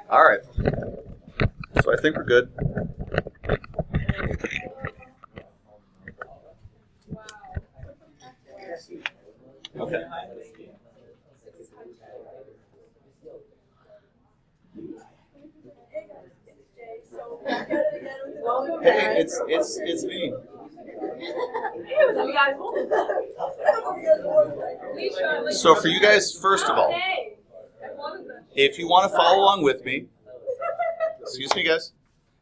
All right. So I think we're good. Okay. Hey, it's me. So for you guys, first of all, if you want to follow along with me, excuse me, guys.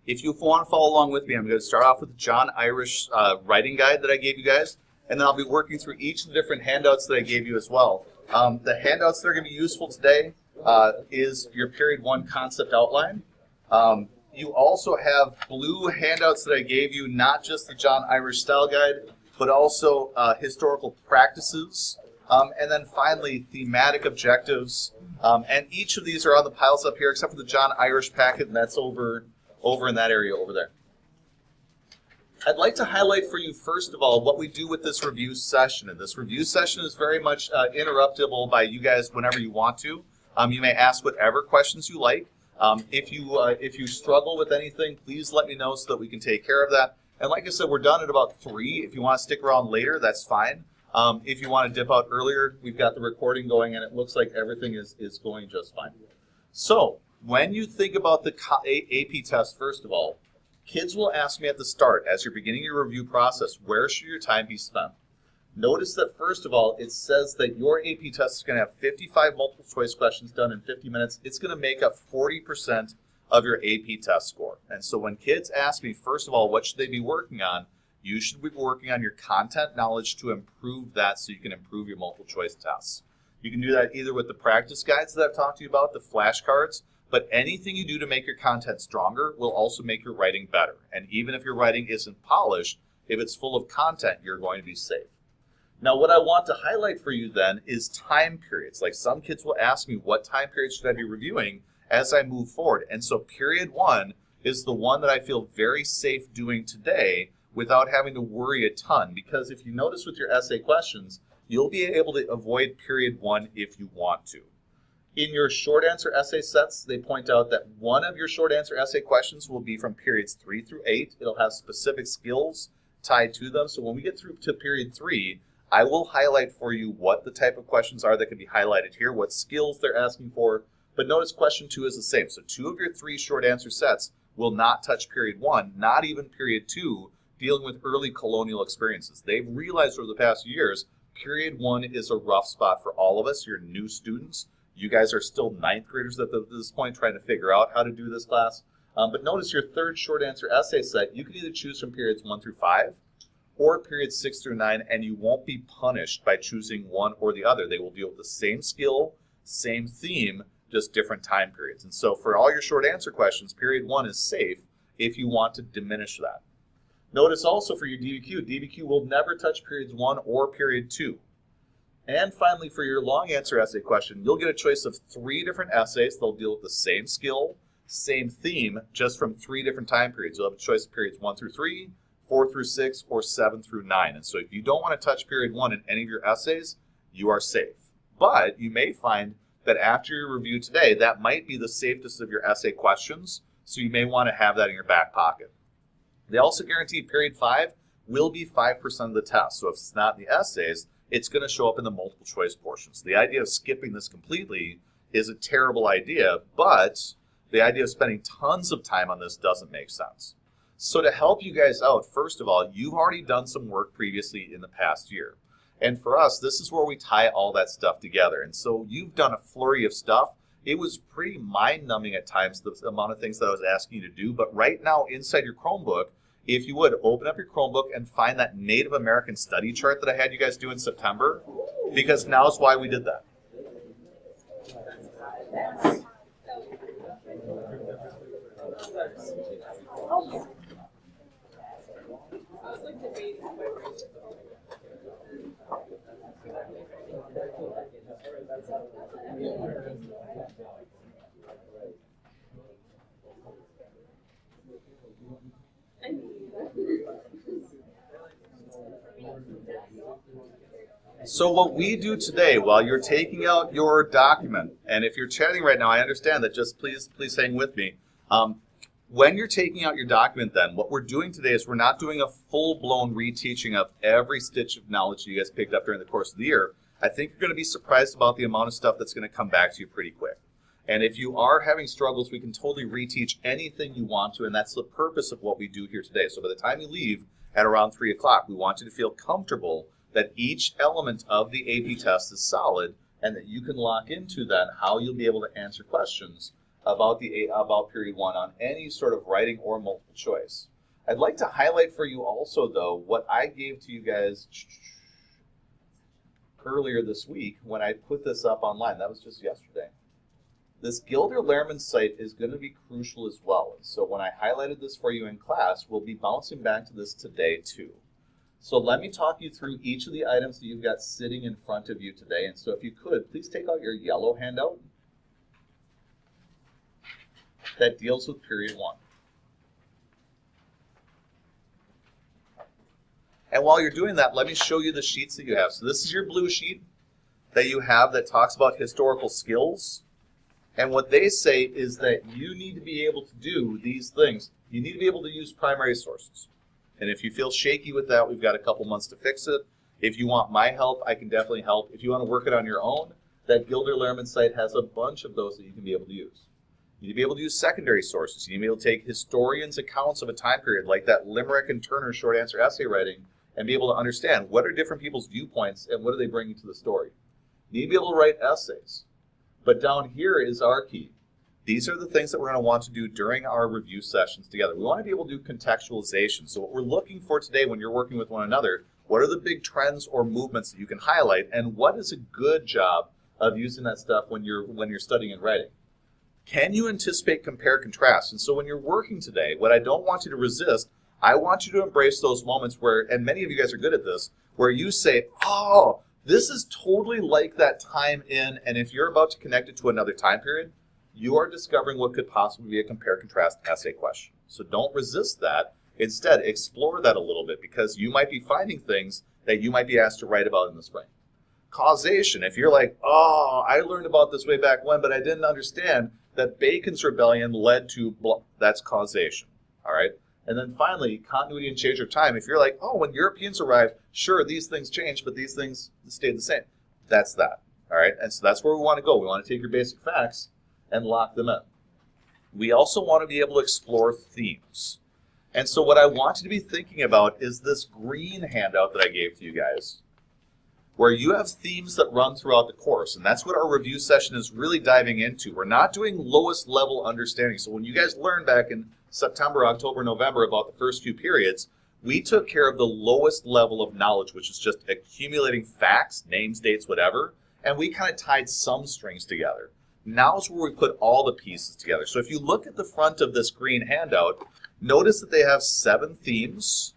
If you want to follow along with me, I'm going to start off with the John Irish writing guide that I gave you guys, and then I'll be working through each of the different handouts that I gave you as well. The handouts that are going to be useful today is your Period 1 concept outline. You also have blue handouts that I gave you, not just the John Irish style guide, but also historical practices, and then finally thematic objectives. And each of these are on the piles up here, except for the John Irish packet, and that's over in that area over there. I'd like to highlight for you, first of all, what we do with this review session. And this review session is very much interruptible by you guys whenever you want to. You may ask whatever questions you like. If you struggle with anything, please let me know so that we can take care of that. And like I said, we're done at about 3. If you want to stick around later, that's fine. If you want to dip out earlier, we've got the recording going, and it looks like everything is going just fine. So when you think about the AP test, first of all, kids will ask me at the start, as you're beginning your review process, where should your time be spent? Notice that, first of all, it says that your AP test is going to have 55 multiple choice questions done in 50 minutes. It's going to make up 40% of your AP test score. And so when kids ask me, first of all, what should they be working on, you should be working on your content knowledge to improve that so you can improve your multiple choice tests. You can do that either with the practice guides that I've talked to you about, the flashcards, but anything you do to make your content stronger will also make your writing better. And even if your writing isn't polished, if it's full of content, you're going to be safe. Now, what I want to highlight for you then is time periods. Like, some kids will ask me, what time period should I be reviewing as I move forward? And so period 1 is the one that I feel very safe doing today without having to worry a ton. Because if you notice with your essay questions, you'll be able to avoid period 1 if you want to. In your short answer essay sets, they point out that one of your short answer essay questions will be from periods 3 through 8. It'll have specific skills tied to them. So when we get through to period 3, I will highlight for you what the type of questions are that can be highlighted here, what skills they're asking for. But notice question 2 is the same. So 2 of your 3 short answer sets will not touch period 1, not even period 2, dealing with early colonial experiences. They've realized over the past few years, period 1 is a rough spot for all of us. You're new students. You guys are still 9th graders at this point trying to figure out how to do this class. But notice your 3rd short answer essay set, you can either choose from periods 1 through 5 or periods 6 through 9, and you won't be punished by choosing one or the other. They will deal with the same skill, same theme, just different time periods. And so for all your short answer questions, period 1 is safe if you want to diminish that. Notice also for your DBQ will never touch periods 1 or period 2. And finally, for your long answer essay question, you'll get a choice of 3 different essays. They'll deal with the same skill, same theme, just from 3 different time periods. You'll have a choice of periods 1 through 3, 4 through 6, or 7 through 9. And so if you don't want to touch period 1 in any of your essays, you are safe. But you may find that after your review today, that might be the safest of your essay questions, so you may want to have that in your back pocket. They also guarantee period 5 will be 5% of the test. So if it's not in the essays, it's going to show up in the multiple choice portions. The idea of skipping this completely is a terrible idea, but the idea of spending tons of time on this doesn't make sense. So to help you guys out, first of all, you've already done some work previously in the past year. And for us, this is where we tie all that stuff together. And so you've done a flurry of stuff. It was pretty mind-numbing at times, the amount of things that I was asking you to do. But right now, inside your Chromebook, if you would, open up your Chromebook and find that Native American study chart that I had you guys do in September, because now's why we did that. So what we do today, while you're taking out your document, and if you're chatting right now, I understand that, just please hang with me. When you're taking out your document then, what we're doing today is we're not doing a full-blown reteaching of every stitch of knowledge you guys picked up during the course of the year. I think you're going to be surprised about the amount of stuff that's going to come back to you pretty quick. And if you are having struggles, we can totally reteach anything you want to, and that's the purpose of what we do here today. So by the time you leave at around 3 o'clock, we want you to feel comfortable that each element of the AP test is solid and that you can lock into then how you'll be able to answer questions about period 1 on any sort of writing or multiple choice. I'd like to highlight for you also, though, what I gave to you guys earlier this week when I put this up online. That was just yesterday. This Gilder-Lehrman site is going to be crucial as well. And so when I highlighted this for you in class, we'll be bouncing back to this today too. So let me talk you through each of the items that you've got sitting in front of you today. And so if you could, please take out your yellow handout that deals with period 1. And while you're doing that, let me show you the sheets that you have. So this is your blue sheet that you have that talks about historical skills. And what they say is that you need to be able to do these things. You need to be able to use primary sources. And if you feel shaky with that, we've got a couple months to fix it. If you want my help, I can definitely help. If you want to work it on your own, that Gilder-Lehrman site has a bunch of those that you can be able to use. You need to be able to use secondary sources. You need to be able to take historians' accounts of a time period, like that Limerick and Turner short answer essay writing, and be able to understand what are different people's viewpoints and what are they bringing to the story. You need to be able to write essays. But down here is our key. These are the things that we're going to want to do during our review sessions together. We want to be able to do contextualization. So what we're looking for today when you're working with one another, what are the big trends or movements that you can highlight, and what is a good job of using that stuff when you're studying and writing? Can you anticipate, compare, contrast? And so when you're working today, what I don't want you to resist, I want you to embrace those moments where, and many of you guys are good at this, where you say, oh, this is totally like that time in, and if you're about to connect it to another time period, you are discovering what could possibly be a compare-contrast essay question. So don't resist that. Instead, explore that a little bit, because you might be finding things that you might be asked to write about in the spring. Causation, if you're like, oh, I learned about this way back when, but I didn't understand that Bacon's rebellion led to blah, that's causation, all right? And then finally, continuity and change of time. If you're like, oh, when Europeans arrived, sure, these things changed, but these things stayed the same. That's that, all right? And so that's where we want to go. We want to take your basic facts and lock them in. We also want to be able to explore themes. And so what I want you to be thinking about is this green handout that I gave to you guys, where you have themes that run throughout the course. And that's what our review session is really diving into. We're not doing lowest level understanding. So when you guys learned back in September, October, November about the first few periods, we took care of the lowest level of knowledge, which is just accumulating facts, names, dates, whatever, and we kind of tied some strings together. Now is where we put all the pieces together. So if you look at the front of this green handout, notice that they have 7 themes.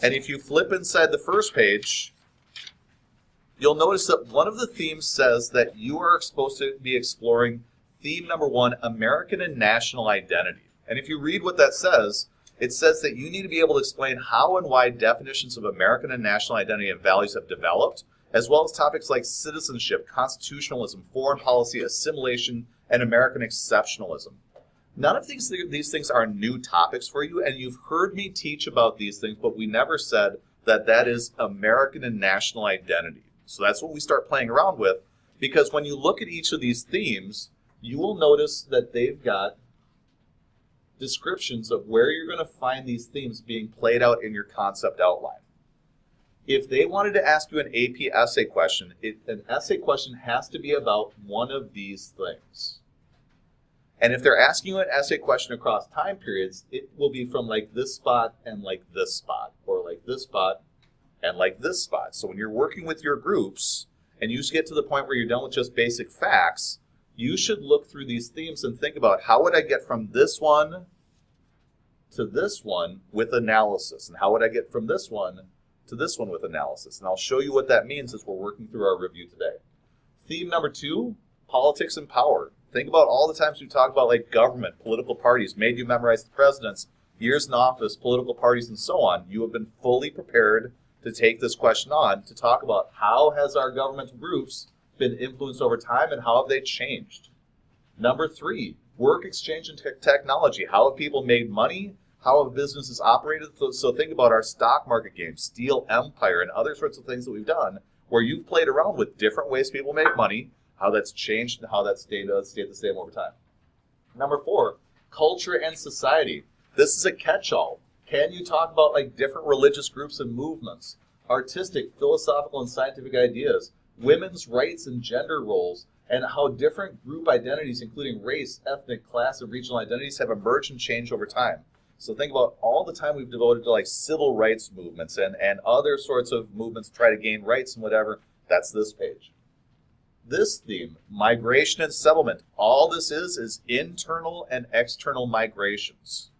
And if you flip inside the first page, you'll notice that one of the themes says that you are supposed to be exploring theme number 1, American and national identity. And if you read what that says, it says that you need to be able to explain how and why definitions of American and national identity and values have developed, as well as topics like citizenship, constitutionalism, foreign policy, assimilation, and American exceptionalism. None of these things are new topics for you, and you've heard me teach about these things, but we never said that that is American and national identity. So that's what we start playing around with, because when you look at each of these themes, you will notice that they've got descriptions of where you're going to find these themes being played out in your concept outline. If they wanted to ask you an AP essay question, an essay question has to be about one of these things. And if they're asking you an essay question across time periods, it will be from like this spot and like this spot, or like this spot and like this spot. So when you're working with your groups and you get to the point where you're done with just basic facts, you should look through these themes and think about, how would I get from this one to this one with analysis? And how would I get from this one to this one with analysis? And I'll show you what that means as we're working through our review today. Theme number 2, politics and power. Think about all the times we talk about like government, political parties, made you memorize the presidents, years in office, political parties, and so on. You have been fully prepared to take this question on to talk about how has our governmental groups been influenced over time and how have they changed. Number 3, work exchange and technology. How have people made money? How have businesses operated? So think about our stock market games, Steel Empire, and other sorts of things that we've done where you've played around with different ways people make money, how that's changed, and how that's stayed the same over time. Number 4, culture and society. This is a catch-all. Can you talk about like different religious groups and movements, artistic, philosophical, and scientific ideas, women's rights and gender roles, and how different group identities, including race, ethnic, class, and regional identities, have emerged and changed over time. So think about all the time we've devoted to like civil rights movements and other sorts of movements to try to gain rights and whatever. That's this page. This theme, migration and settlement, all this is internal and external migrations.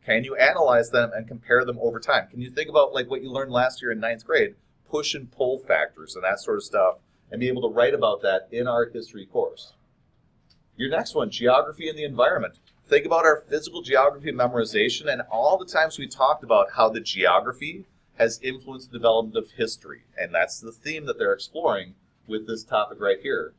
Can you analyze them and compare them over time? Can you think about like what you learned last year in 9th grade, push and pull factors and that sort of stuff, and be able to write about that in our history course? Your next one, geography and the environment. Think about our physical geography memorization and all the times we talked about how the geography has influenced the development of history. And that's the theme that they're exploring with this topic right here.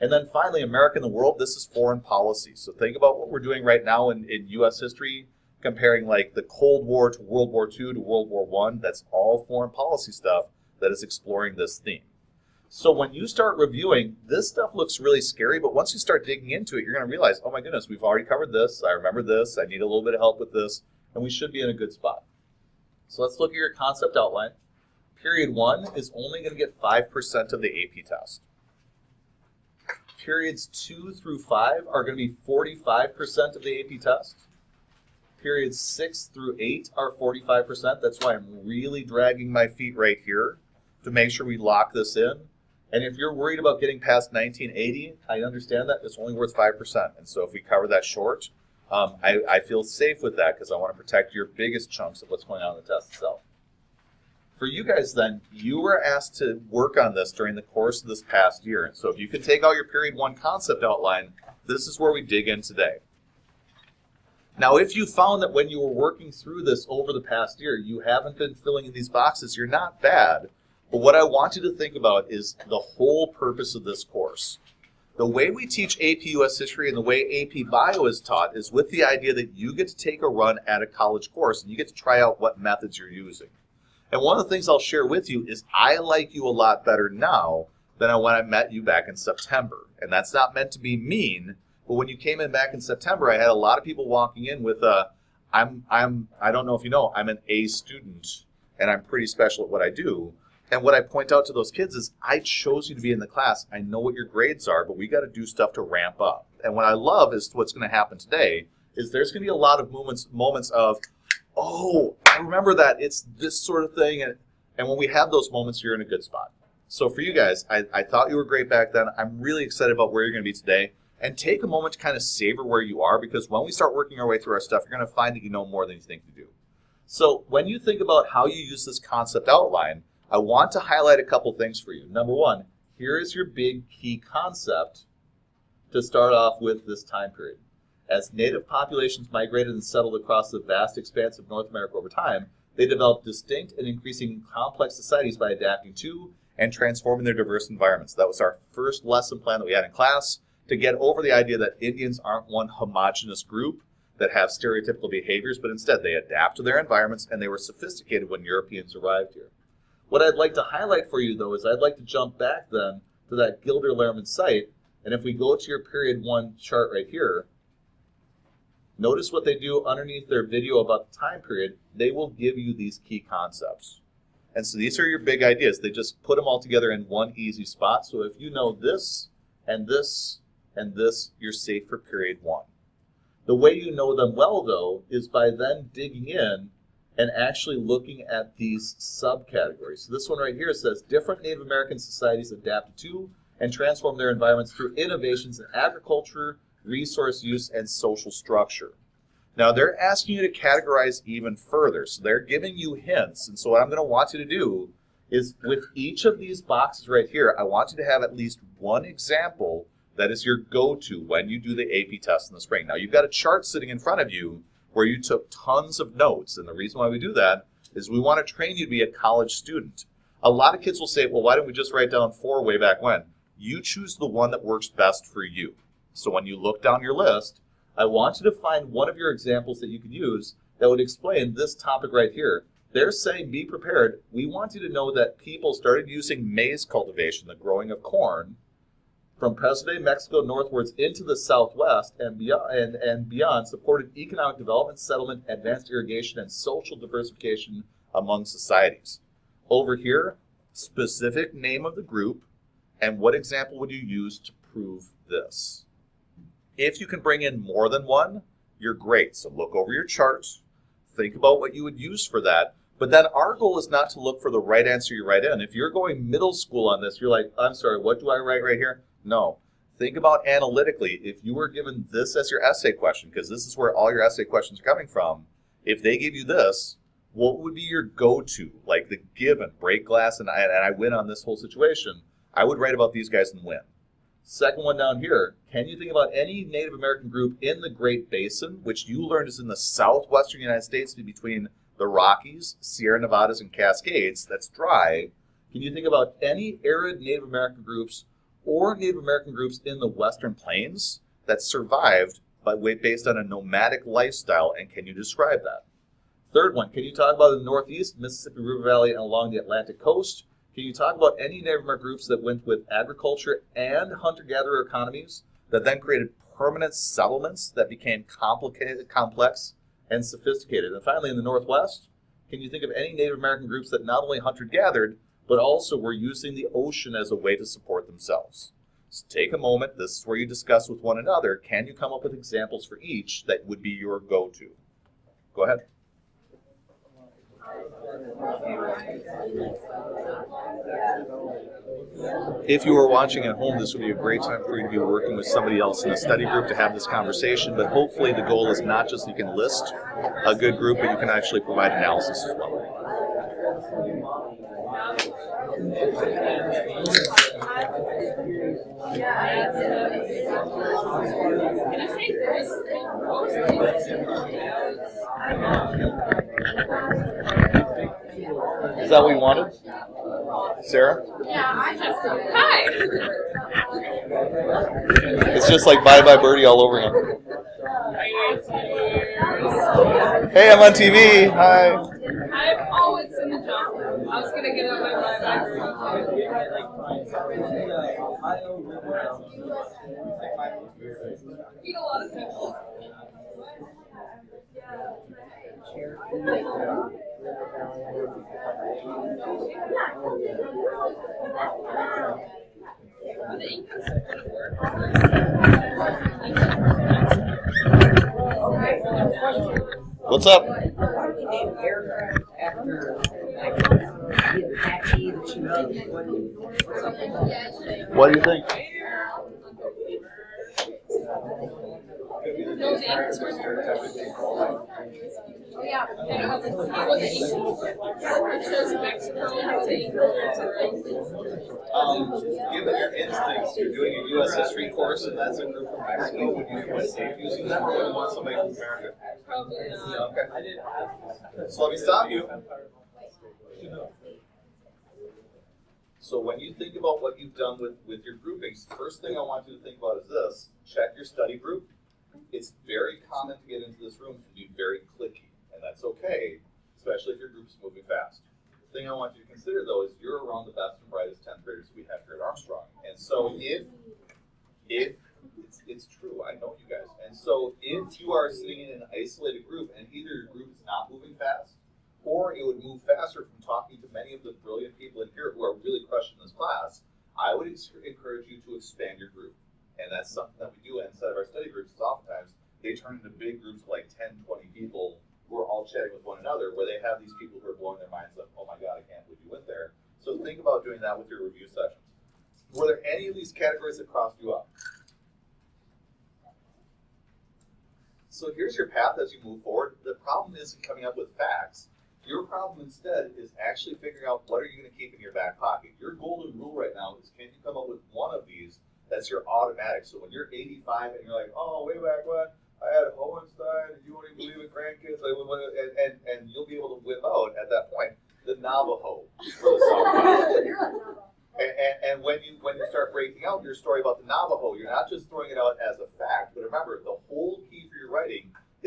And then finally, America and the world, this is foreign policy. So think about what we're doing right now in U.S. history, comparing like the Cold War to World War II to World War I. That's all foreign policy stuff that is exploring this theme. So when you start reviewing, this stuff looks really scary, but once you start digging into it, you're going to realize, oh my goodness, we've already covered this, I remember this, I need a little bit of help with this, and we should be in a good spot. So let's look at your concept outline. Period 1 is only going to get 5% of the AP test. Periods 2 through 5 are going to be 45% of the AP test. Periods 6 through 8 are 45%. That's why I'm really dragging my feet right here to make sure we lock this in. And if you're worried about getting past 1980, I understand that. It's only worth 5%. And so if we cover that short, I feel safe with that because I want to protect your biggest chunks of what's going on in the test itself. For you guys then, you were asked to work on this during the course of this past year. And so if you can take out your period 1 concept outline, this is where we dig in today. Now, if you found that when you were working through this over the past year, you haven't been filling in these boxes, you're not bad. But what I want you to think about is the whole purpose of this course. The way we teach AP US History and the way AP Bio is taught is with the idea that you get to take a run at a college course and you get to try out what methods you're using. And one of the things I'll share with you is I like you a lot better now than when I met you back in September. And that's not meant to be mean, but when you came in back in September, I had a lot of people walking in with I don't know if you know, I'm an A student and I'm pretty special at what I do. And what I point out to those kids is I chose you to be in the class. I know what your grades are, but we got to do stuff to ramp up. And what I love is what's going to happen today is there's going to be a lot of moments of, oh, I remember that. It's this sort of thing. And when we have those moments, you're in a good spot. So for you guys, I thought you were great back then. I'm really excited about where you're going to be today. And take a moment to kind of savor where you are, because when we start working our way through our stuff, you're going to find that you know more than you think you do. So when you think about how you use this concept outline, I want to highlight a couple things for you. Number 1, here is your big key concept to start off with this time period. As native populations migrated and settled across the vast expanse of North America over time, they developed distinct and increasingly complex societies by adapting to and transforming their diverse environments. That was our first lesson plan that we had in class, to get over the idea that Indians aren't one homogenous group that have stereotypical behaviors, but instead they adapt to their environments and they were sophisticated when Europeans arrived here. What I'd like to highlight for you, though, is I'd like to jump back then to that Gilder-Lehrman site, and if we go to your period 1 chart right here, notice what they do underneath their video about the time period. They will give you these key concepts. And so these are your big ideas. They just put them all together in one easy spot. So if you know this and this and this, you're safe for period 1. The way you know them well, though, is by then digging in and actually looking at these subcategories. So this one right here says, different Native American societies adapted to and transformed their environments through innovations in agriculture, resource use, and social structure. Now they're asking you to categorize even further, so they're giving you hints. And so what I'm going to want you to do is with each of these boxes right here, I want you to have at least one example that is your go-to when you do the AP test in the spring. Now you've got a chart sitting in front of you where you took tons of notes, and the reason why we do that is we want to train you to be a college student. A lot of kids will say, well, why don't we just write down 4 way back when? You choose the one that works best for you. So when you look down your list, I want you to find one of your examples that you could use that would explain this topic right here. They're saying be prepared. We want you to know that people started using maize cultivation, the growing of corn, from present-day Mexico northwards into the southwest and beyond, supported economic development, settlement, advanced irrigation, and social diversification among societies. Over here, specific name of the group, and what example would you use to prove this? If you can bring in more than one, you're great. So look over your charts, think about what you would use for that. But then our goal is not to look for the right answer you write in. If you're going middle school on this, you're like, I'm sorry, what do I write right here? No. Think about analytically. If you were given this as your essay question, because this is where all your essay questions are coming from, if they give you this, what would be your go-to? Like the given, break glass, and I win on this whole situation. I would write about these guys and win. Second one down here, can you think about any Native American group in the Great Basin, which you learned is in the southwestern United States between the Rockies, Sierra Nevadas, and Cascades, that's dry. Can you think about any arid Native American groups or Native American groups in the Western Plains that survived based on a nomadic lifestyle, and can you describe that? Third one, can you talk about the Northeast, Mississippi River Valley, and along the Atlantic coast? Can you talk about any Native American groups that went with agriculture and hunter-gatherer economies that then created permanent settlements that became complicated, complex, and sophisticated? And finally, in the Northwest, can you think of any Native American groups that not only hunter-gathered, but also were using the ocean as a way to support themselves? So take a moment. This is where you discuss with one another. Can you come up with examples for each that would be your go-to? Go ahead. If you were watching at home, this would be a great time for you to be working with somebody else in a study group to have this conversation, but hopefully the goal is not just you can list a good group, but you can actually provide analysis as well. Is that what you wanted? Sarah? Hi! It's just like Bye Bye Birdie all over again. Hey, I'm on TV. Hi. I've always seen the job. I was gonna get it on my Bye Bye Birdie. Meet a lot of people. What's up? Aircraft after the Apache, the Chinook. What do you think? Yeah, it shows Mexico Given your instincts, you're doing a U.S. history course, and that's a group from Mexico. Would you feel safe using that, or would you want somebody from America? Probably not. Okay. So let me stop you. So when you think about what you've done with your groupings, the first thing I want you to think about is this. Check your study group. It's very common to get into this room and be very cliquey, and that's okay, especially if your group is moving fast. The thing I want you to consider, though, is you're around the best and brightest 10th graders we have here at Armstrong. And so if it's true, I know you guys. And so if you are sitting in an isolated group and either your group is not moving fast, or it would move faster from talking to many of the brilliant people in here who are really crushing this class, I would encourage you to expand your group. And that's something that we do inside of our study groups, is oftentimes they turn into big groups of like 10, 20 people who are all chatting with one another, where they have these people who are blowing their minds up, oh my God, I can't believe you went there. So think about doing that with your review sessions. Were there any of these categories that crossed you up? So here's your path as you move forward. The problem isn't coming up with facts. Your problem instead is actually figuring out what are you going to keep in your back pocket. Your golden rule right now is, can you come up with one of these that's your automatic? So when you're 85 and you're like, oh, way back when I had Hohenstein and you won't even believe it, grandkids, and you'll be able to whip out at that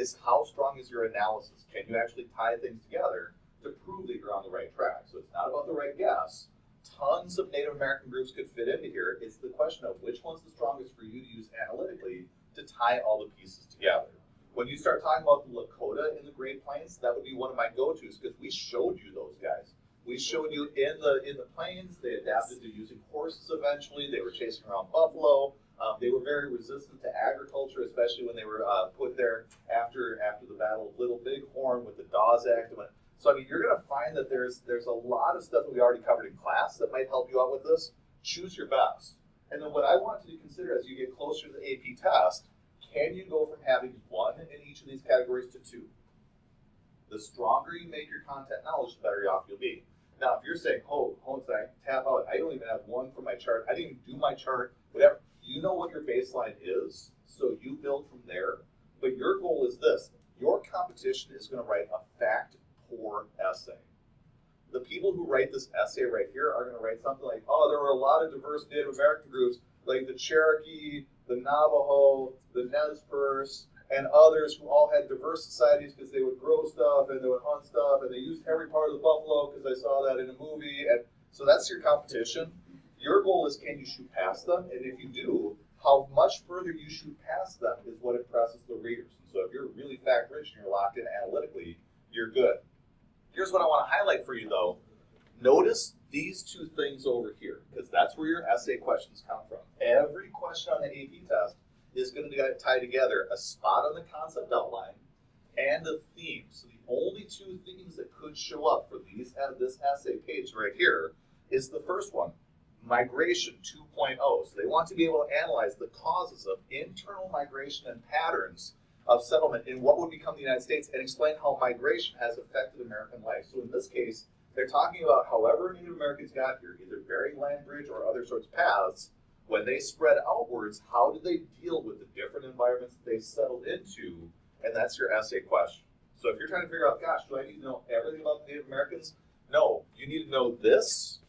is how strong is your analysis? Can you actually tie things together to prove that you're on the right track? So it's not about the right guess. Tons of Native American groups could fit into here. It's the question of which one's the strongest for you to use analytically to tie all the pieces together. When you start talking about the Lakota in the Great Plains, that would be one of my go-tos because we showed you those guys. We showed you in the plains. They adapted to using horses eventually. They were chasing around buffalo. They were very resistant to agriculture, especially when they were put there after the Battle of Little Bighorn with the Dawes Act. So I mean, you're going to find that there's a lot of stuff that we already covered in class that might help you out with this. Choose your best. And then what I want you to consider as you get closer to the AP test, can you go from having 1 in each of these categories to 2? The stronger you make your content knowledge, the better off you'll be. Now, if you're saying, oh, I tap out, I don't even have 1 for my chart, I didn't even do my chart, whatever, you know what your baseline is, so you build from there. But your goal is this. Your competition is going to write a fact-poor essay. The people who write this essay right here are going to write something like, oh, there were a lot of diverse Native American groups, like the Cherokee, the Navajo, the Nez Perce, and others who all had diverse societies because they would grow stuff and they would hunt stuff and they used every part of the buffalo because I saw that in a movie. And so that's your competition. Your goal is, can you shoot past them? And if you do, how much further you shoot past them is what impresses the readers. And so if you're really fact-rich and you're locked in analytically, you're good. Here's what I want to highlight for you, though. Notice these 2 things over here, because that's where your essay questions come from. Every question on the AP test is going to tie together a spot on the concept outline and a theme. So the only 2 themes that could show up for this essay page right here is the first one, migration 2.0. So they want to be able to analyze the causes of internal migration and patterns of settlement in what would become the United States and explain how migration has affected American life. So in this case, they're talking about however Native Americans got here, either bearing land bridge or other sorts of paths. When they spread outwards, how did they deal with the different environments that they settled into? And that's your essay question. So if you're trying to figure out, gosh, do I need to know everything about the Native Americans? No, you need to know this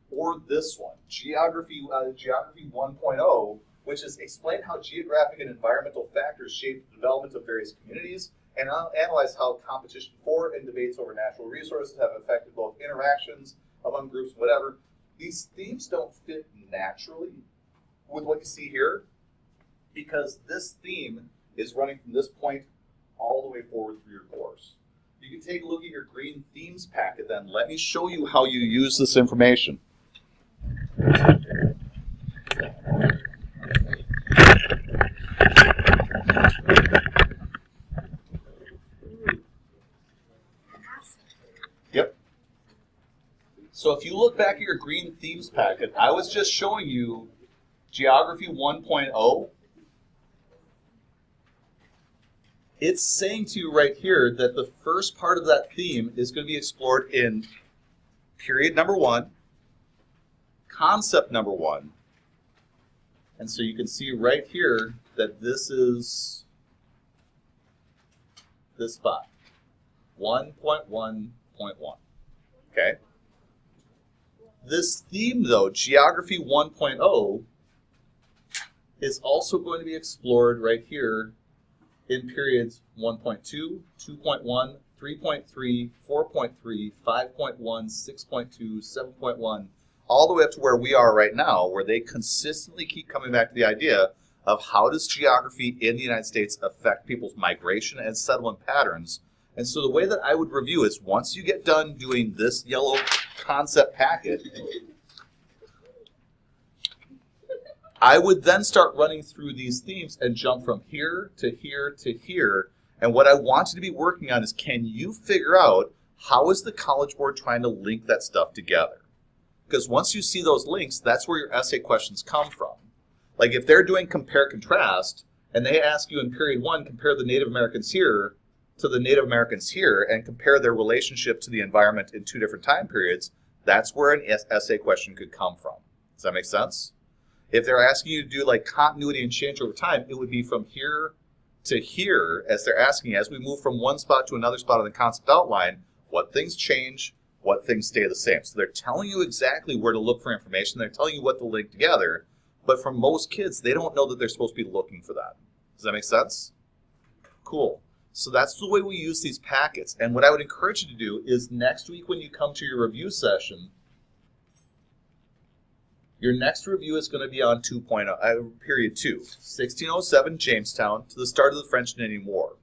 or this one, Geography 1.0, which is explain how geographic and environmental factors shape the development of various communities and analyze how competition for and debates over natural resources have affected both interactions among groups, whatever. These themes don't fit naturally with what you see here because this theme is running from this point all the way forward through your course. You can take a look at your green themes packet then. Let me show you how you use this information. Yep. So if you look back at your green themes packet, I was just showing you Geography 1.0. It's saying to you right here that the first part of that theme is going to be explored in period number 1, concept number 1. And so you can see right here that this is this spot, 1.1.1. Okay? This theme, though, Geography 1.0, is also going to be explored right here in periods 1.2, 2.1, 3.3, 4.3, 5.1, 6.2, 7.1, all the way up to where we are right now, where they consistently keep coming back to the idea of how does geography in the United States affect people's migration and settlement patterns. And so the way that I would review is once you get done doing this yellow concept packet, I would then start running through these themes and jump from here to here to here. And what I want you to be working on is, can you figure out how is the College Board trying to link that stuff together? Because once you see those links, that's where your essay questions come from. Like if they're doing compare-contrast, and they ask you in period 1, compare the Native Americans here to the Native Americans here, and compare their relationship to the environment in 2 different time periods, that's where an essay question could come from. Does that make sense? If they're asking you to do like continuity and change over time, it would be from here to here, as they're asking, as we move from one spot to another spot on the concept outline, what things change, what things stay the same. So they're telling you exactly where to look for information. They're telling you what to link together. But for most kids, they don't know that they're supposed to be looking for that. Does that make sense? Cool. So that's the way we use these packets. And what I would encourage you to do is next week when you come to your review session, your next review is going to be on period 2, 1607 Jamestown to the start of the French-Canadian War.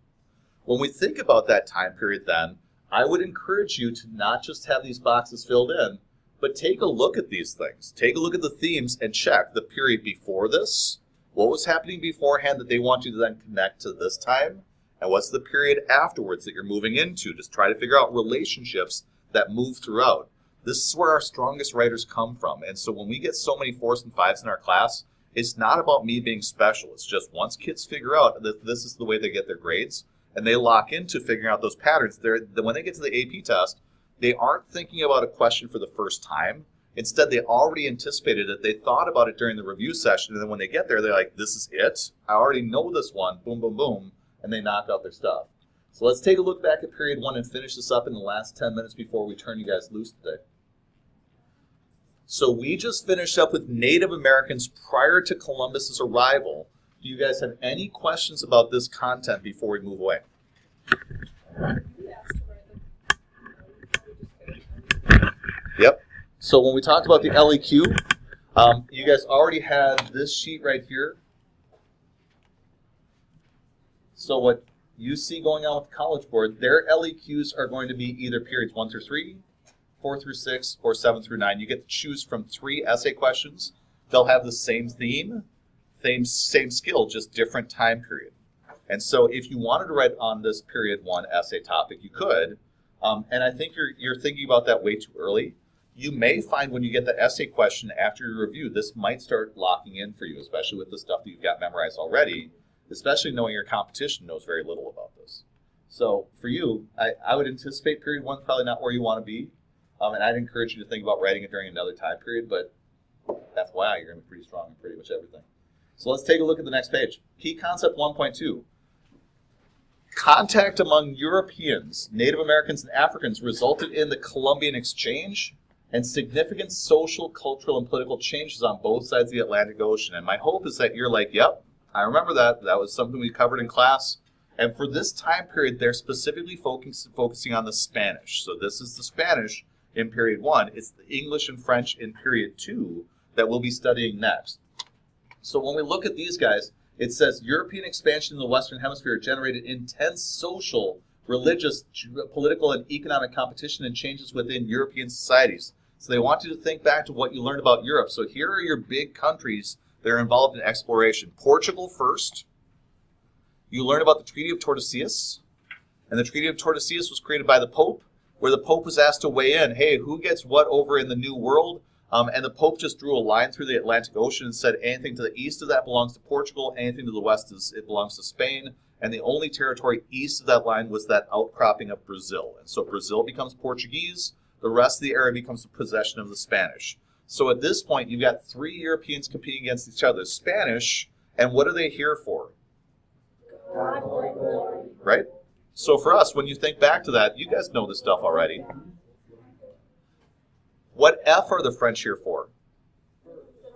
When we think about that time period then, I would encourage you to not just have these boxes filled in, but take a look at these things. Take a look at the themes and check the period before this, what was happening beforehand that they want you to then connect to this time, and what's the period afterwards that you're moving into. Just try to figure out relationships that move throughout. This is where our strongest writers come from. And so when we get so many 4s and 5s in our class, it's not about me being special. It's just once kids figure out that this is the way they get their grades, and they lock into figuring out those patterns, when they get to the AP test, they aren't thinking about a question for the first time. Instead, they already anticipated it. They thought about it during the review session, and then when they get there, they're like, this is it. I already know this one. Boom, boom, boom. And they knock out their stuff. So let's take a look back at period 1 and finish this up in the last 10 minutes before we turn you guys loose today. So we just finished up with Native Americans prior to Columbus's arrival. Do you guys have any questions about this content before we move away? Yep. So when we talked about the LEQ, you guys already had this sheet right here. So what you see going on with the College Board, their LEQs are going to be either periods 1 through 3, 4 through 6, or 7 through 9. You get to choose from 3 essay questions. They'll have the same theme, same skill, just different time period. And so if you wanted to write on this period 1 essay topic, you could. And I think you're thinking about that way too early. You may find when you get the essay question after your review, this might start locking in for you, especially with the stuff that you've got memorized already, especially knowing your competition knows very little about this. So for you, I would anticipate period 1 probably not where you want to be. And I'd encourage you to think about writing it during another time period, but FYI, you're going to be pretty strong in pretty much everything. So let's take a look at the next page. Key concept 1.2. Contact among Europeans, Native Americans, and Africans resulted in the Columbian Exchange and significant social, cultural, and political changes on both sides of the Atlantic Ocean. And my hope is that you're like, yep, I remember that. That was something we covered in class. And for this time period, they're specifically focusing on the Spanish. So this is the Spanish in period 1. It's the English and French in period 2 that we'll be studying next. So when we look at these guys, it says European expansion in the Western Hemisphere generated intense social, religious, political, and economic competition and changes within European societies. So they want you to think back to what you learned about Europe. So here are your big countries that are involved in exploration. Portugal first. You learn about the Treaty of Tordesillas. And the Treaty of Tordesillas was created by the Pope, where the Pope was asked to weigh in, hey, who gets what over in the New World? And the Pope just drew a line through the Atlantic Ocean and said anything to the east of that belongs to Portugal, anything to the west it belongs to Spain, and the only territory east of that line was that outcropping of Brazil. And so Brazil becomes Portuguese, the rest of the area becomes the possession of the Spanish. So at this point, you've got 3 Europeans competing against each other. Spanish, and what are they here for? Right? So for us, when you think back to that, you guys know this stuff already. What F are the French here for?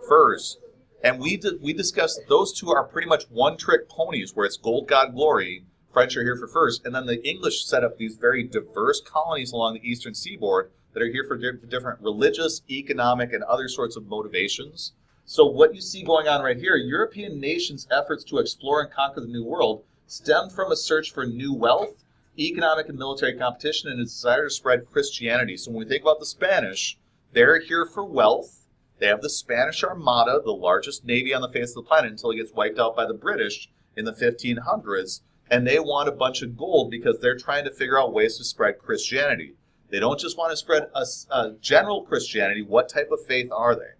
Furs. And we discussed that those two are pretty much one-trick ponies, where it's gold, God, glory. French are here for furs. And then the English set up these very diverse colonies along the eastern seaboard that are here for different religious, economic, and other sorts of motivations. So what you see going on right here, European nations' efforts to explore and conquer the New World stemmed from a search for new wealth, economic and military competition, and a desire to spread Christianity. So when we think about the Spanish, they're here for wealth. They have the Spanish Armada, the largest navy on the face of the planet, until it gets wiped out by the British in the 1500s. And they want a bunch of gold because they're trying to figure out ways to spread Christianity. They don't just want to spread a general Christianity. What type of faith are they?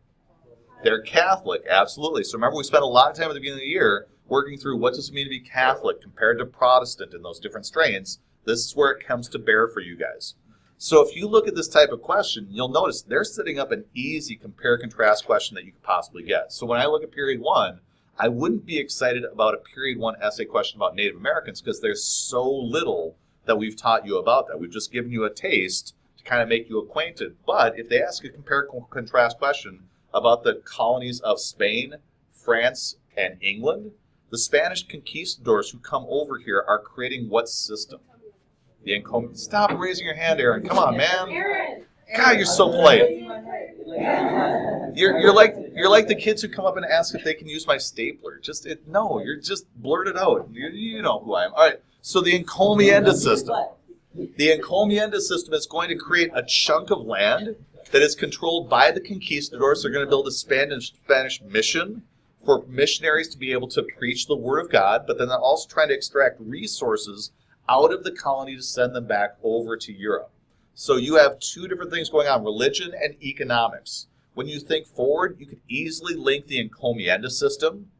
They're Catholic, absolutely. So remember, we spent a lot of time at the beginning of the year working through what does it mean to be Catholic compared to Protestant in those different strains. This is where it comes to bear for you guys. So if you look at this type of question, you'll notice they're setting up an easy compare-contrast question that you could possibly get. So when I look at period 1, I wouldn't be excited about a period 1 essay question about Native Americans because there's so little that we've taught you about that. We've just given you a taste to kind of make you acquainted. But if they ask a compare-contrast question about the colonies of Spain, France, and England, The Spanish conquistadors who come over here are creating what system? The Encomienda. Stop raising your hand, Aaron. Come on, man. God, you're so polite. You're like the kids who come up and ask if they can use my stapler. No, you're just blurt it out. You know who I am. All right. So the Encomienda system. The Encomienda system is going to create a chunk of land that is controlled by the conquistadors. They're going to build a Spanish mission for missionaries to be able to preach the word of God, but then they're also trying to extract resources out of the colony to send them back over to Europe. So you have two different things going on, religion and economics. When you think forward, you could easily link the Encomienda system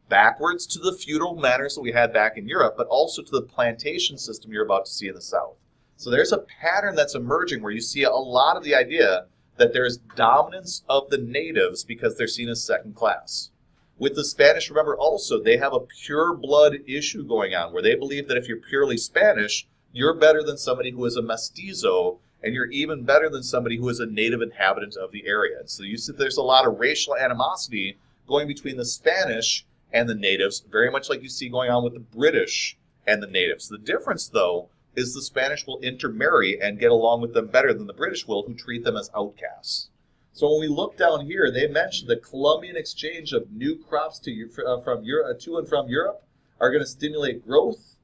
backwards to the feudal manners that we had back in Europe, but also to the plantation system you're about to see in the South. So there's a pattern that's emerging where you see a lot of the idea that there's dominance of the natives because they're seen as second class. With the Spanish, remember also, they have a pure blood issue going on where they believe that if you're purely Spanish, you're better than somebody who is a mestizo, and you're even better than somebody who is a native inhabitant of the area. So you see there's a lot of racial animosity going between the Spanish and the natives, very much like you see going on with the British and the natives. The difference, though, is the Spanish will intermarry and get along with them better than the British will, who treat them as outcasts. So when we look down here, they mentioned the Columbian exchange of new crops to and from Europe are going to stimulate growth,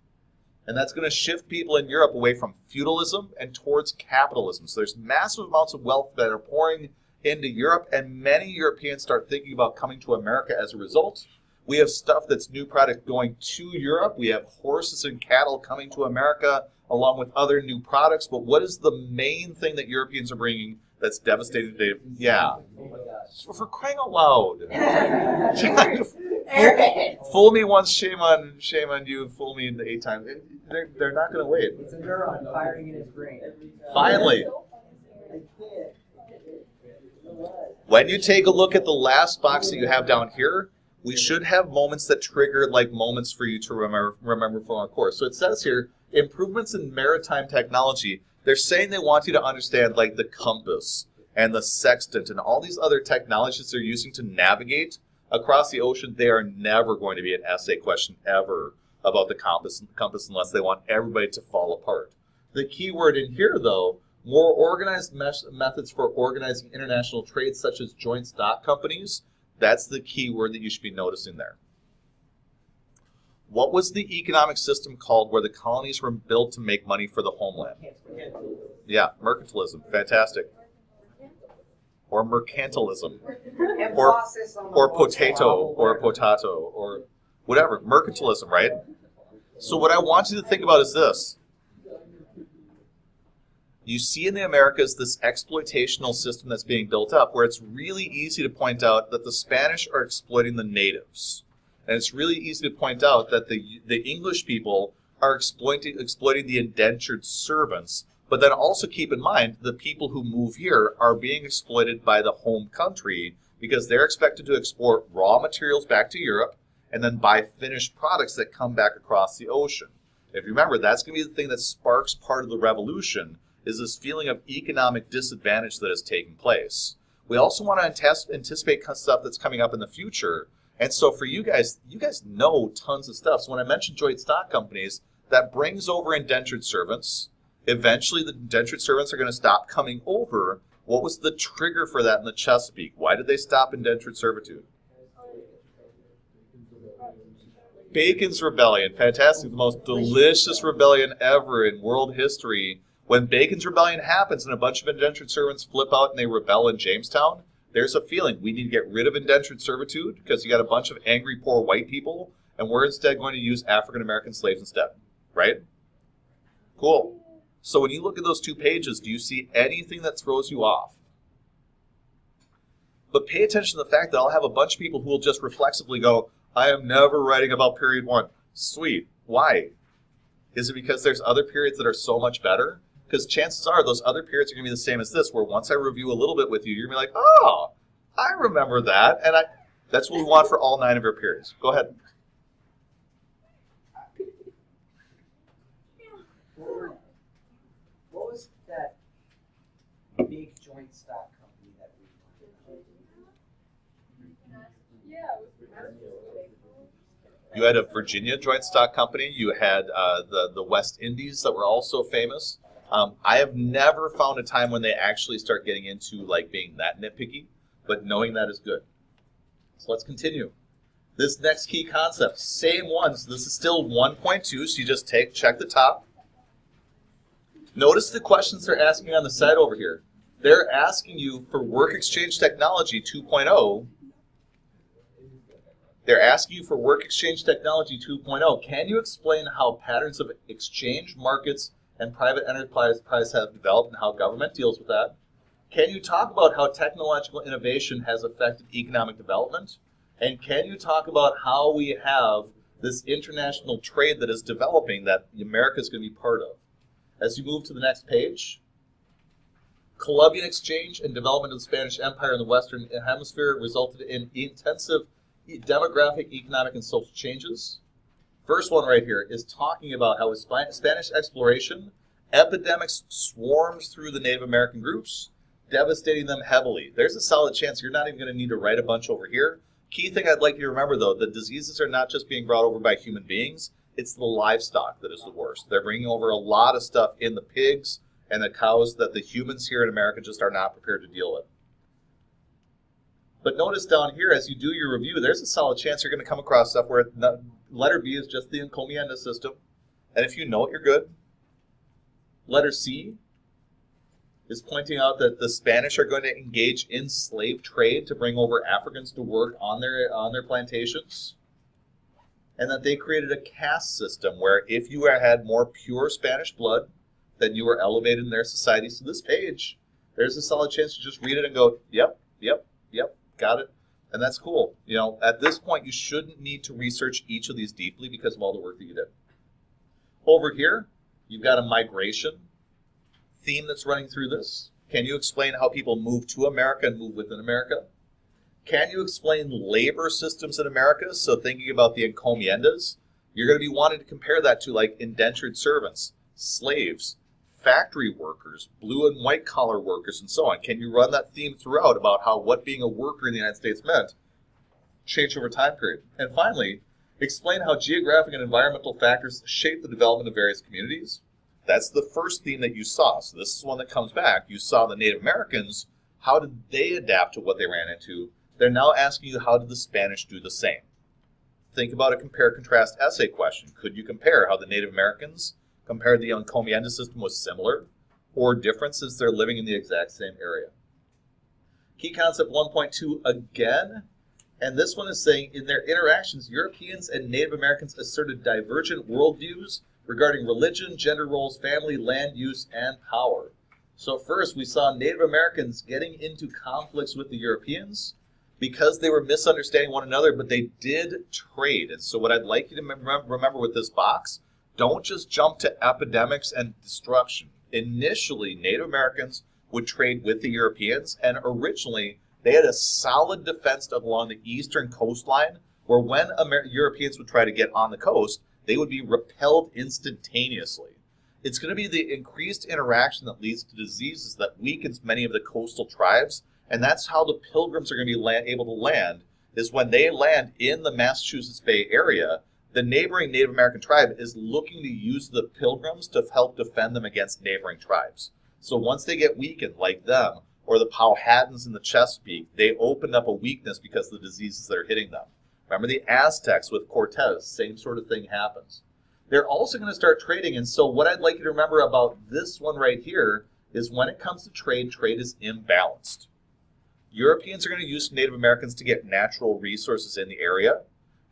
and that's going to shift people in Europe away from feudalism and towards capitalism. So there's massive amounts of wealth that are pouring into Europe, and many Europeans start thinking about coming to America as a result. We have stuff that's new product going to Europe. We have horses and cattle coming to America along with other new products. But what is the main thing that Europeans are bringing that's devastating today? Yeah. For crying out loud. Fool me once, shame on you. Fool me 8 times. They're not going to wait. It's a neuron firing in his brain. Finally. When you take a look at the last box that you have down here, we should have moments that trigger like moments for you to remember from our course. So it says here, improvements in maritime technology. They're saying they want you to understand like the compass and the sextant and all these other technologies they're using to navigate across the ocean. They are never going to be an essay question ever about the compass unless they want everybody to fall apart. The key word in here, though, more organized methods for organizing international trade, such as joint stock companies. That's the key word that you should be noticing there. What was the economic system called where the colonies were built to make money for the homeland? Yeah, mercantilism. Fantastic. Or mercantilism. Or potato, or whatever. Mercantilism, right? So what I want you to think about is this. You see in the Americas this exploitational system that's being built up where it's really easy to point out that the Spanish are exploiting the natives. And it's really easy to point out that the English people are exploiting the indentured servants. But then also keep in mind the people who move here are being exploited by the home country because they're expected to export raw materials back to Europe and then buy finished products that come back across the ocean. If you remember, that's going to be the thing that sparks part of the revolution, is this feeling of economic disadvantage that is taking place. We also want to anticipate stuff that's coming up in the future. And so for you guys know tons of stuff. So when I mentioned joint stock companies, that brings over indentured servants. Eventually the indentured servants are going to stop coming over. What was the trigger for that in the Chesapeake? Why did they stop indentured servitude? Bacon's Rebellion. Fantastic. The most delicious rebellion ever in world history. When Bacon's Rebellion happens and a bunch of indentured servants flip out and they rebel in Jamestown, there's a feeling we need to get rid of indentured servitude because you got a bunch of angry poor white people, and we're instead going to use African American slaves instead, right? Cool. So when you look at those 2 pages, do you see anything that throws you off? But pay attention to the fact that I'll have a bunch of people who will just reflexively go, I am never writing about period 1. Sweet. Why? Is it because there's other periods that are so much better? Because chances are those other periods are going to be the same as this, where once I review a little bit with you, you're going to be like, oh, I remember that. And that's what we want for all 9 of your periods. Go ahead. What was that big joint stock company that we You had a Virginia joint stock company. You had the West Indies that were also famous. I have never found a time when they actually start getting into like being that nitpicky, but knowing that is good. So let's continue. This next key concept, same one. So this is still 1.2, so you just check the top. Notice the questions they're asking on the side over here. They're asking you for work exchange technology 2.0. They're asking you for work exchange technology 2.0. Can you explain how patterns of exchange, markets, and private enterprise have developed and how government deals with that? Can you talk about how technological innovation has affected economic development? And can you talk about how we have this international trade that is developing that America is going to be part of? As you move to the next page, Columbian exchange and development of the Spanish Empire in the Western Hemisphere resulted in intensive demographic, economic, and social changes. First one right here is talking about how with Spanish exploration, epidemics swarms through the Native American groups, devastating them heavily. There's a solid chance you're not even going to need to write a bunch over here. Key thing I'd like you to remember, though, the diseases are not just being brought over by human beings. It's the livestock that is the worst. They're bringing over a lot of stuff in the pigs and the cows that the humans here in America just are not prepared to deal with. But notice down here, as you do your review, there's a solid chance you're going to come across stuff where letter B is just the encomienda system. And if you know it, you're good. Letter C is pointing out that the Spanish are going to engage in slave trade to bring over Africans to work on their plantations. And that they created a caste system where if you had more pure Spanish blood, then you were elevated in their society. So this page, there's a solid chance to just read it and go, yep, yep, yep, got it. And that's cool. You know, at this point, you shouldn't need to research each of these deeply because of all the work that you did. Over here, you've got a migration theme that's running through this. Can you explain how people move to America and move within America? Can you explain labor systems in America? So thinking about the encomiendas, you're going to be wanting to compare that to like indentured servants, slaves, factory workers, blue and white collar workers, and so on. Can you run that theme throughout about how what being a worker in the United States meant changed over time period? And finally, explain how geographic and environmental factors shape the development of various communities. That's the first theme that you saw. So this is one that comes back. You saw the Native Americans. How did they adapt to what they ran into? They're now asking you, how did the Spanish do the same? Think about a compare-contrast essay question. Could you compare how the Native Americans compared the encomienda system was similar or different since they're living in the exact same area? Key concept 1.2 again, and this one is saying, in their interactions, Europeans and Native Americans asserted divergent worldviews regarding religion, gender roles, family, land use, and power. So first, we saw Native Americans getting into conflicts with the Europeans because they were misunderstanding one another, but they did trade. And so what I'd like you to remember with this box, don't just jump to epidemics and destruction. Initially, Native Americans would trade with the Europeans, and originally they had a solid defense along the eastern coastline, where when Europeans would try to get on the coast, they would be repelled instantaneously. It's going to be the increased interaction that leads to diseases that weakens many of the coastal tribes, and that's how the Pilgrims are going to be able to land, is when they land in the Massachusetts Bay Area, the neighboring Native American tribe is looking to use the Pilgrims to help defend them against neighboring tribes. So once they get weakened, like them, or the Powhatans in the Chesapeake, they opened up a weakness because of the diseases that are hitting them. Remember the Aztecs with Cortez, same sort of thing happens. They're also going to start trading, and so what I'd like you to remember about this one right here is when it comes to trade, trade is imbalanced. Europeans are going to use Native Americans to get natural resources in the area.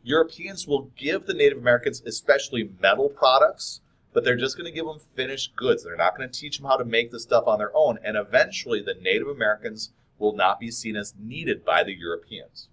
Europeans will give the Native Americans especially metal products, but they're just going to give them finished goods. They're not going to teach them how to make the stuff on their own, and eventually the Native Americans will not be seen as needed by the Europeans.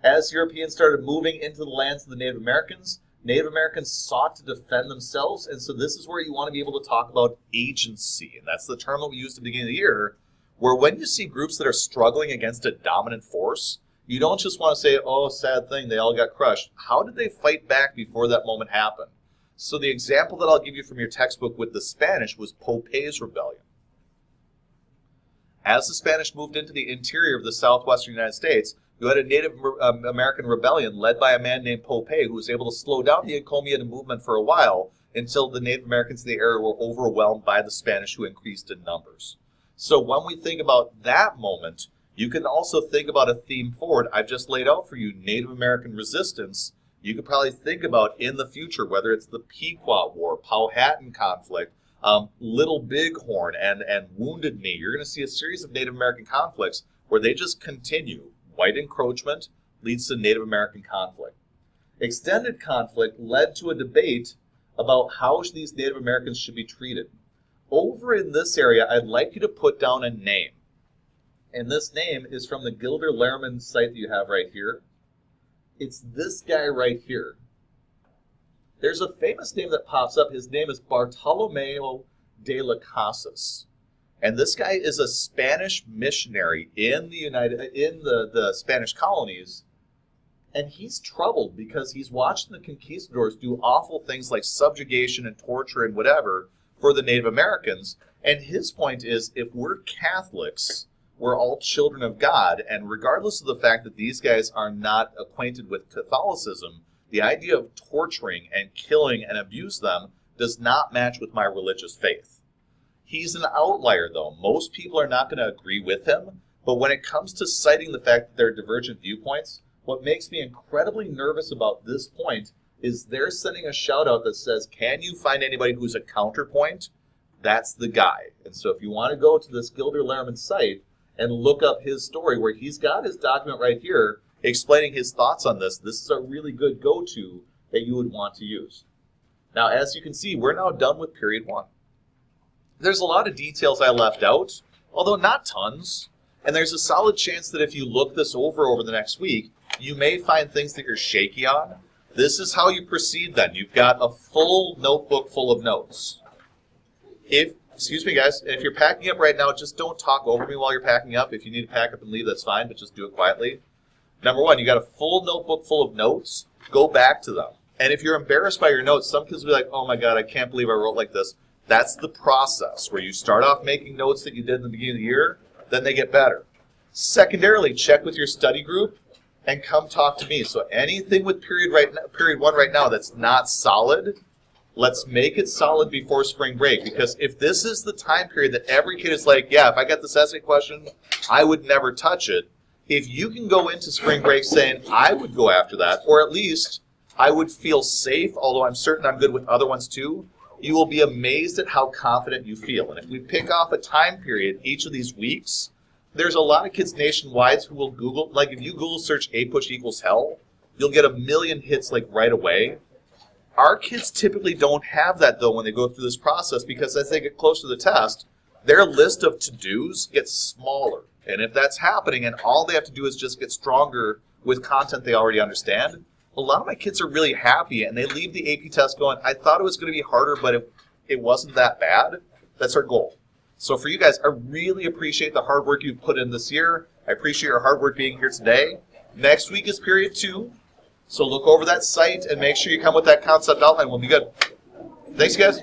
As Europeans started moving into the lands of the Native Americans sought to defend themselves, and so this is where you want to be able to talk about agency, and that's the term that we used at the beginning of the year, where when you see groups that are struggling against a dominant force, you don't just want to say, oh, sad thing, they all got crushed. How did they fight back before that moment happened? So the example that I'll give you from your textbook with the Spanish was Pope's Rebellion. As the Spanish moved into the interior of the southwestern United States, You had a Native American rebellion led by a man named Pope who was able to slow down the Encomienda movement for a while until the Native Americans in the area were overwhelmed by the Spanish, who increased in numbers. So when we think about that moment, you can also think about a theme forward. I've just laid out for you Native American resistance. You could probably think about in the future, whether it's the Pequot War, Powhatan conflict, Little Bighorn, and Wounded Knee. You're going to see a series of Native American conflicts where they just continue. White encroachment leads to Native American conflict. Extended conflict led to a debate about how these Native Americans should be treated. Over in this area, I'd like you to put down a name. And this name is from the Gilder Lehrman site that you have right here. It's this guy right here. There's a famous name that pops up. His name is Bartolomeo de las Casas. And this guy is a Spanish missionary in the Spanish colonies. And he's troubled because he's watching the conquistadors do awful things like subjugation and torture and whatever for the Native Americans. And his point is, if we're Catholics, we're all children of God, and regardless of the fact that these guys are not acquainted with Catholicism, the idea of torturing and killing and abuse them does not match with my religious faith. He's an outlier, though. Most people are not going to agree with him, but when it comes to citing the fact that there are divergent viewpoints, what makes me incredibly nervous about this point is they're sending a shout-out that says, can you find anybody who's a counterpoint? That's the guy. And so if you want to go to this Gilder Lehrman site and look up his story, where he's got his document right here explaining his thoughts on this, this is a really good go-to that you would want to use. Now, as you can see, we're now done with period 1. There's a lot of details I left out, although not tons. And there's a solid chance that if you look this over the next week, you may find things that you're shaky on. This is how you proceed then. You've got a full notebook full of notes. Excuse me, guys, if you're packing up right now, just don't talk over me while you're packing up. If you need to pack up and leave, that's fine, but just do it quietly. Number 1, you got a full notebook full of notes. Go back to them. And if you're embarrassed by your notes, some kids will be like, oh my God, I can't believe I wrote like this. That's the process, where you start off making notes that you did in the beginning of the year, then they get better. Secondarily, check with your study group and come talk to me. So anything with period 1 right now that's not solid, let's make it solid before spring break. Because if this is the time period that every kid is like, yeah, if I got this essay question, I would never touch it. If you can go into spring break saying, I would go after that, or at least I would feel safe, although I'm certain I'm good with other ones too, you will be amazed at how confident you feel. And if we pick off a time period each of these weeks, there's a lot of kids nationwide who will Google, like if you Google search APUSH equals hell, you'll get 1 million hits like right away. Our kids typically don't have that though when they go through this process, because as they get closer to the test, their list of to-dos gets smaller. And if that's happening and all they have to do is just get stronger with content they already understand, a lot of my kids are really happy and they leave the AP test going, I thought it was going to be harder, but it wasn't that bad. That's our goal. So for you guys, I really appreciate the hard work you've put in this year. I appreciate your hard work being here today. Next week is period 2. So look over that site and make sure you come with that concept outline. We'll be good. Thanks, guys.